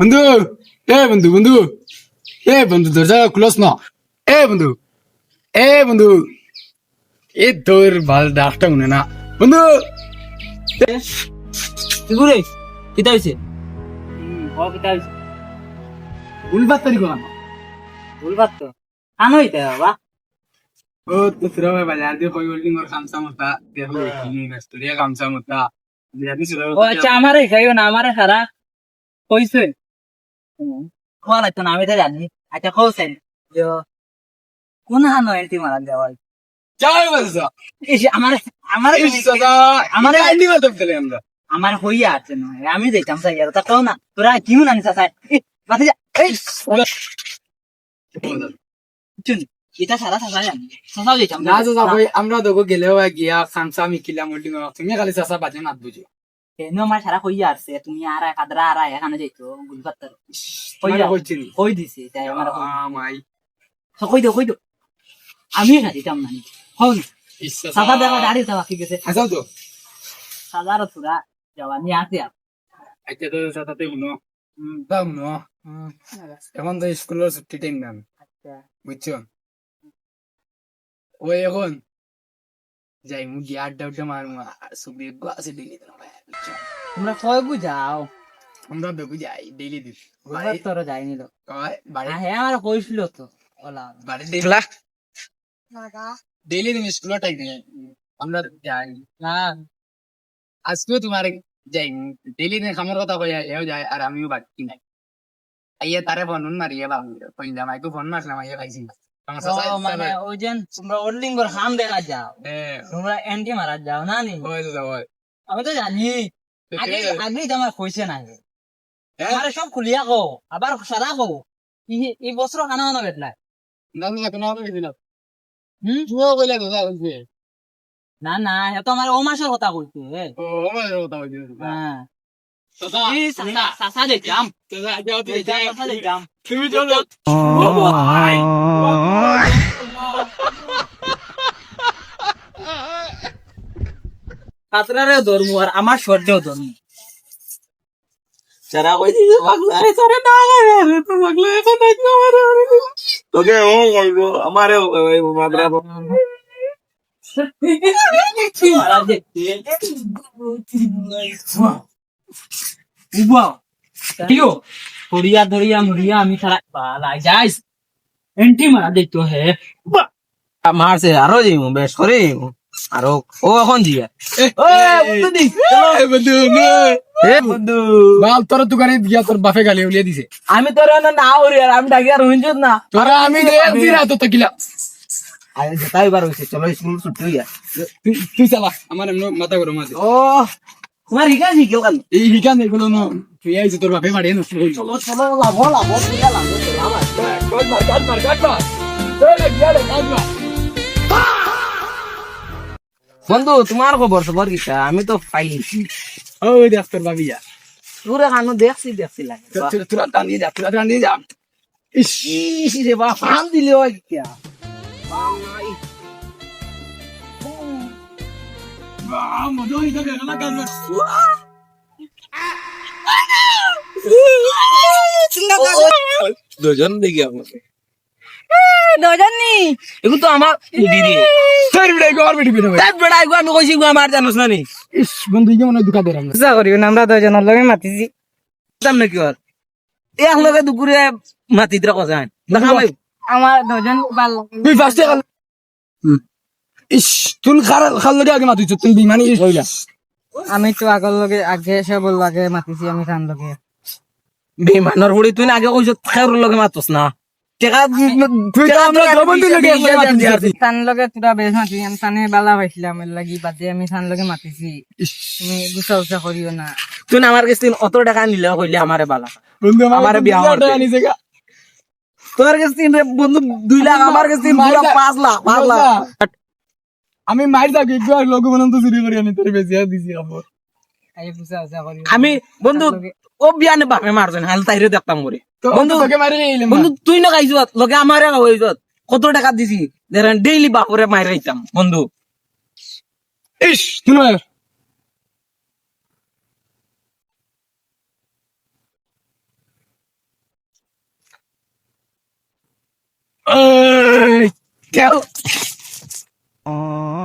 বন্ধু বন্ধু বন্ধু বন্ধু দরজা ক্লোজ না। বন্ধু বন্ধু তোর ভাল ডাকটা মনে না বন্ধু। ঘুরে কিতা হইছে? কিতা হইছে? উল্বাত তারি কোন ভুলবার তো কানো হইতে বাবা। ও তো সুরা ভাই বাজার দিয়ে কই হোল্ডিং আর খামসা মতা দেখো কি স্টোরিয়া খামসা মতা বিয়াদি সুরা। ও আচ্ছা, আমারে খাইও না, আমারে খারা কইছে খোয়া লাগতো না, আমি তো জানি। আচ্ছা কইছেন যে কোন হানো এন্টি মারা দেওয়াল যাই বলছা আমারে আমারে আমারে আইনি কথা বলে আমরা আমার হইয়া আছে না, আমি দেখতাম সাই আর তা কও না তোরা কিউ না নিছা সাই বাতি যা এই চুন এটা সারা সারা জানি সাসাও দেখতাম না যা ভাই আমরা দগো গেলেও গিয়া খামসা মিকিলা হোল্ডিং তুমি খালি চাচা বাজে নাত বুঝো কেন আমার সারা হইয়া আছে, তুমি আর কাদরা আর এখানে যাইতো গুলবাত্তার হইয়া হইছে নি কই দিছে তাই আমার মাই কই দো আমি না দিতাম না হন ইচ্ছা সাদা দেওয়া দাঁড়ি দেওয়া কি গেছে আসাও তো সাদার পুরা জওয়ানি আছে আচ্ছা তো সাথে শুনো দাম ন এখন তো স্কুলের ছুটি টাইম না আচ্ছা বুঝছো ওই এখন যাই মু গিয়ে আড্ডা উড্ডা মারমু সুগ্রি আছে ডেইলি দিন বুঝছো তোমরা কয় বুঝাও আমরা বেগু যাই ডেইলি দিন গুলবার তোর যাইনি তো বাড়ি হ্যাঁ আমার কইছিল তো ওলা বাড়ি দেখলা ডেইলি দিন স্কুলের টাইম আমরা যাই না আজকেও তোমার যাই ডেইলি দিন খামার কথা কই এও যায় আর আমিও বাকি নাই আইয়া তারে ফোন মারিয়া বাবু কইলাম আইকো ফোন মারলাম আইয়া খাইছি মানে ওই যে তোমরা ওল্ডিংর হাম দেখা যাও তোমরা এন্টি মারা যাও না নি আমি তো জানি আগে আগে তোমার কইছে না আরে সব খুলিয়া কো আবার সারা কো এই বছর খানা খানা বেটলাই না না এত আমার ও মাসের কথা কইছে হ্যাঁ সাসা দেখলাম দেখলাম তুমি চলো কাতরারে ধর্ম আর আমার সর্যেও ধর্ম যারা কই দিছে পাগলা রে তোরে না রে তো পাগলা এখন দেখো আমারে তোকে ও কইবো আমারে মাদ্রা মারা দেখতে উবা কিও ধরিয়া ধরিয়া মুড়িয়া আমি সারা বালা যাইস এন্টি মারা দেখতো হে মারছে আরো যাইমু বেশ করে আরো ও এখন জিয়া বন্ধু বাল তোর দোকানে গিয়া তোর বাপে গালি উলিয়ে দিছে আমি তোর না হরি আর আমি ডাকি আর হইছ না তোরা আমি দেখছি না তো কিলা আরে যেটাই বার হইছে চলো স্কুল ছুটি হইয়া তুই চালা আমার এমন মাথা গরম আছে ও তোমার হিকান শিখিও কাল এই হিকান এগুলো না তুই আইছে তোর বাপে মারিয়ে নষ্ট হইল চলো চলো লাভো লাভো তুইয়া লাভো বন্ধু তোমার খবর সবর কিটা আমি তো পাইছি ওই দেখ তোর বাবিয়া তোরা কানো দেখছি লাগে তোরা টানিয়ে যা ইস ইস রে বাপ ফান দিলে ওই কিয়া মজা হইছে না কাজ দুজন দেখি আমাকে দজনি এগুলো তো আমার দিদি তোর বিড়াই গর বিড়ি বিড়ি তাই বেড়াই গো আমি কইছি গো আমার জানোস না নি ইস বন্ধু কি মনে দুকা দেরাম না যা করিও না আমরা দজনের লগে মাতিছি দাম নাকি আর এক লগে দুপুরে মাটি দিরা কথা দেখা ভাই আমার দজন ভাল তুই ফার্স্টে খাল ইস তুই খাল লগে আগে মাতুছ তুই বিমানি হইলা আমি তো আগর লগে আগে এসে বল লাগে মাতিছি আমি খান লগে বেমানর হুড়ি তুই আগে কইছ খের লগে মাতস না টেকা তুই তো আমরা জবন্দি লগে মাতি খান লগে তোরা বেশ মাতি আমি খানে বালা পাইছিলাম এর লাগি বাদে আমি খান লগে মাতিছি তুমি গুছা উচা করিও না তুই আমার কাছে অত টাকা নিলে কইলে আমারে বালা বন্ধু আমারে বিয়া করতে আনিছে গা তোর কাছে বন্ধু 2 লাখ আমার কাছে পুরো 5 লাখ 5 লাখ আমি মার যাও একবার লোক বনন তো চুরি করি আমি তোর বেশি আর দিছি খবর আই গুছা উচা করিও আমি বন্ধু ও বিয়ানে বাপে মারছেন হাল তাইরে দেখতাম করে বন্ধু তোকে মারি নিলাম বন্ধু তুই না খাইছ লগে আমারে হইছ কত টাকা দিছি দেন ডেইলি বাপরে মাইরাইতাম বন্ধু ইস শুনো কেউ Oh